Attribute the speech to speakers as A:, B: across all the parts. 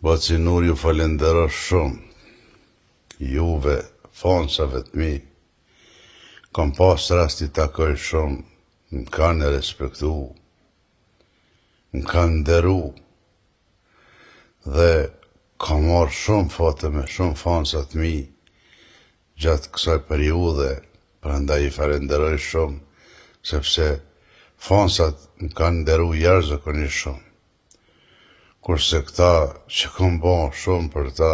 A: Bacinur ju falendero shumë, juve, fansave të mi, kam pas rast i takoj shumë, më kanë respektu, më kanë nderu, dhe kam marrë shumë foto me shumë fansat mi, gjatë kësaj periudhe, prandaj i falenderoj shumë, sepse fansat më kanë nderu jashtëzakonisht shumë. Kurse këta që kam ba shumë për ta,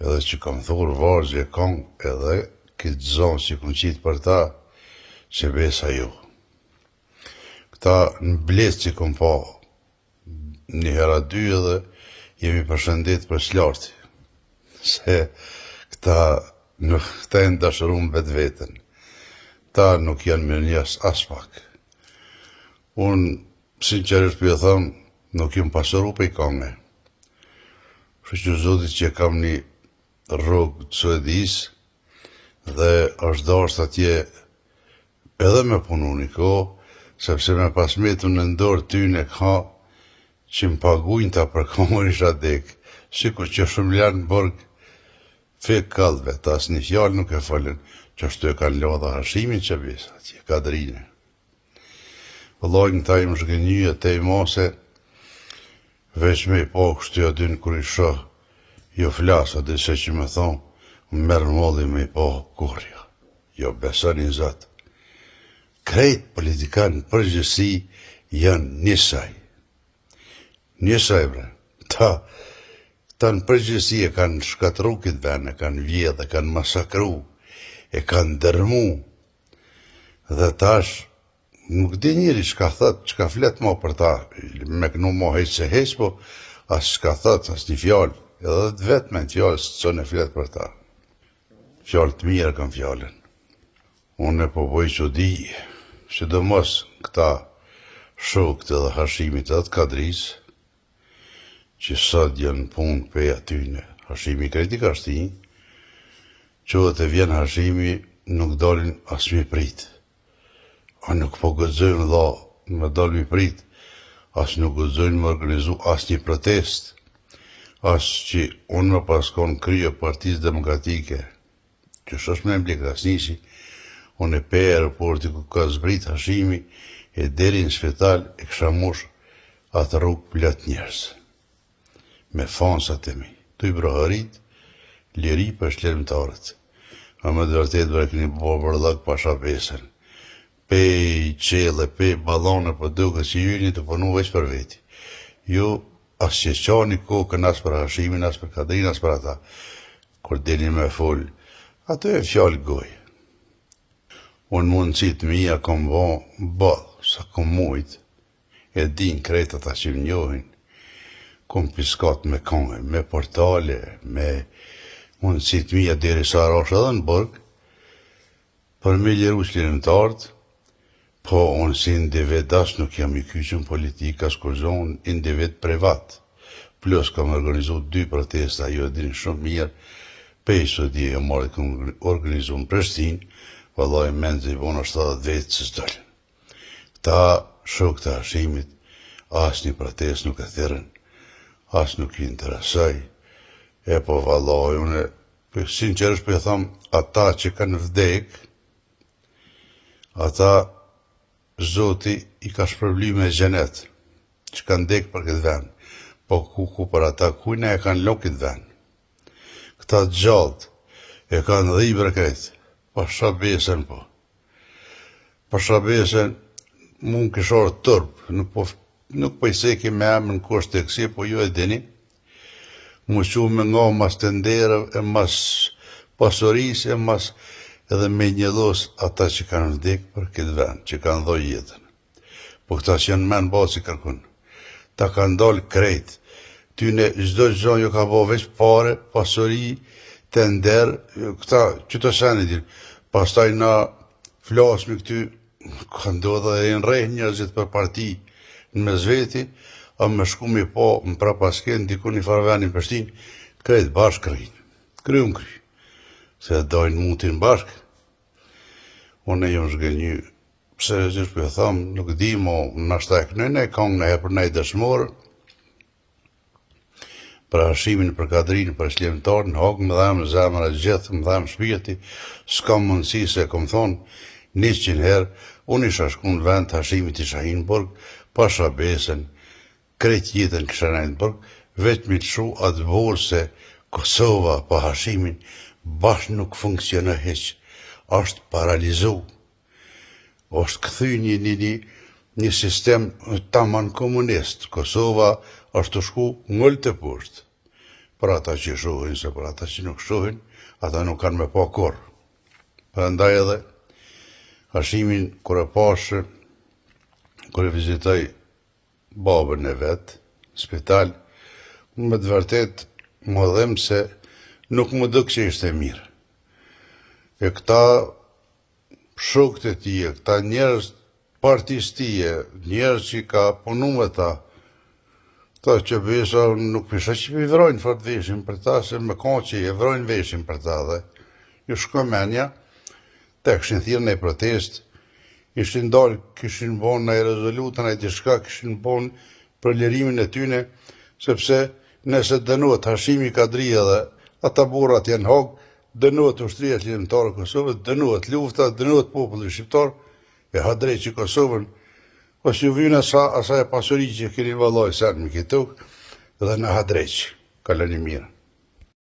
A: edhe që kam thurë vazhje kong, edhe këtë zonë që kam qitë për ta, që besa ju. Këta në blesë që kam pa, një hera dy edhe jemi përshëndet për slarti, se këta e ndashërum vetë vetën. Ta nuk janë me njës as pak. Unë, sinqerisht për thëmë, nuk jam pasuru për i kange. Që zotit që kam një rrugë të Suedis, dhe është dasht atje edhe me punu një kohë, sepse me pasmetun në ndorë ty në ka që më pagujnë ta për komër isha dekë, sikur që shumë lanë në borgë fek kalve, ta asë një fjallë nuk e falen, që ashtu e kanë lodha hashimin që bisa, atje kadrine. Vëllajnë ta im shgënjë e te i mose, veç me i po kështu ja dynë kër i shoh, jo flasa dhe se që me thonë, më merë modhi me i po kurja. Jo besën i zatë. Krejt politikanë përgjësi janë njësaj. Njësaj bre. Ta në përgjësi e kanë shkatru këtë vene, e kanë vjedhe, e kanë masakru, e kanë dërmu. Dhe tash, nuk di njëri që ka thët, që ka flet mo për ta, me kënu mo heq se heq, po as që ka thët, as një fjallë, edhe të vetë me në fjallë, së të cënë e flet për ta. Fjallë të mirë kam fjallën. Unë e po boj që di, që do mos këta shokët edhe hashimit edhe të kadris, që sot janë punë për atyne, hashimi kritik ashti, që dhe të vjen hashimi nuk dalin as mi pritë. A nuk po gëzojnë dha me dalë mi prit, as nuk gëzojnë me organizu as një protest, as që unë me paskon kryo Partisë Demokratike, që shosh me mblik as njësi, unë e pe aeroporti ku ka zbrit hashimi, e deri në spital e kësha mush atë rrugë plot njerëz. Me fansat e mi, tu i broharit, liri për shlermëtarët. A me dërtet vërë këni bërlak pasha besën. Pe qele, pe balone, për duke si jyni të punu veç për veti. Ju as që qani kokën as për hashimin, as për kadrin, as për ata. Kur dini me full, ato e fjallë gojë. Unë mundësit mija kom bo, sa kom mujt, e din krejt ata që më njohin. Kom piskat me konge, me portale, me mundësit mija deri sa rash edhe në burg, për me liru shlirimtartë. Po, unë si individ as nuk jam i kyqën politika, s'kur zonë individ privat. Plus kam organizu 2 protesta, ju e dini shumë mirë, pej së di e marrë kam organizu në Prishtinë, vëllaj menzi bona 70 vetë që s'dolën. Ta shok të hashimit, as një protest nuk e thirën, as nuk i interesaj, e po vëllaj, unë, sinqerisht për e thamë, ata që kanë vdek, ata Zoti i ka shpërbly me xhenet, që kanë dek për këtë vend, po ku për ata kujna e kanë lënë këtë vend. Këta gjallët e kanë dhibrë këtë, pasha besën po. Pasha besën mund këshorë tërpë, nuk po i seki me emën kusht të kësi, po ju e dini, mu që me nga mas të ndere, e mas pasuris, e mas edhe me një dos ata që kanë vdek për këtë vend, që kanë dhoj jetën. Po këta që janë men basi kërkun, ta kanë dalë krejt, tyne çdo gjë ju ka bo veç pare, pasuri, të nder, këta që të seni dirë, pastaj na flasmi këty, ka ndodhe e në rejnë njerëzit për parti në mezveti, a me shku mi po më prapasken, diku një farvenin Prishtinë, krejt bashkë kryjnë, se dojnë mutin bashkë. Unë e jam shgënjë, pse gjithë për e thamë, nuk di mo, nashta e kënëjnë e kongë në e për nej dëshmorë, për Hashimin, për Kadrin, për Shlemtarin, hog më dhamë në zemra gjithë, më dhamë shpirti, s'kam mundësi se kom thonë 100 herë, unë isha shku në vend Hashimit i Shahinburg, pasha besën, krejt jetën kësha Shahinburg, vetëm të shu atë borë se Kosova pa Hashimin bashkë nuk funksionë heq, është paralizu, është këthy një sistem taman komunist. Kosova është të shku ngëllë të poshtë. Për ata që shohin, se për ata që nuk shohin, ata nuk kanë me pa korë. Për ndaj edhe, Hashimin, kër e pashë, kër e vizitoj babën e vetë, spital, me të vërtet, më dhem se nuk më dëkë që ishte mirë. E këta shokët e tije, këta njerës partisë tije, njerës që ka punu me ta, ta që besa nuk pisha që i vrojnë fort veshin për ta, se me kanë që i vrojnë veshin për ta dhe ju shko menja, te këshin thirë në protest, ishin dalë, kishin bon në rezolutën e dishka, kishin bon për lirimin e tyne, sepse nëse dënohet Hashimi Kadri edhe ata burrat janë hog, dënohet ushtria ligjimtare e Kosovës, dënohet lufta, dënohet populli shqiptar, e ha drejt që Kosovën, ose ju vynë asaj pasuri që keni vallaj sen me këtu, dhe në ha drejt, kalani mirë.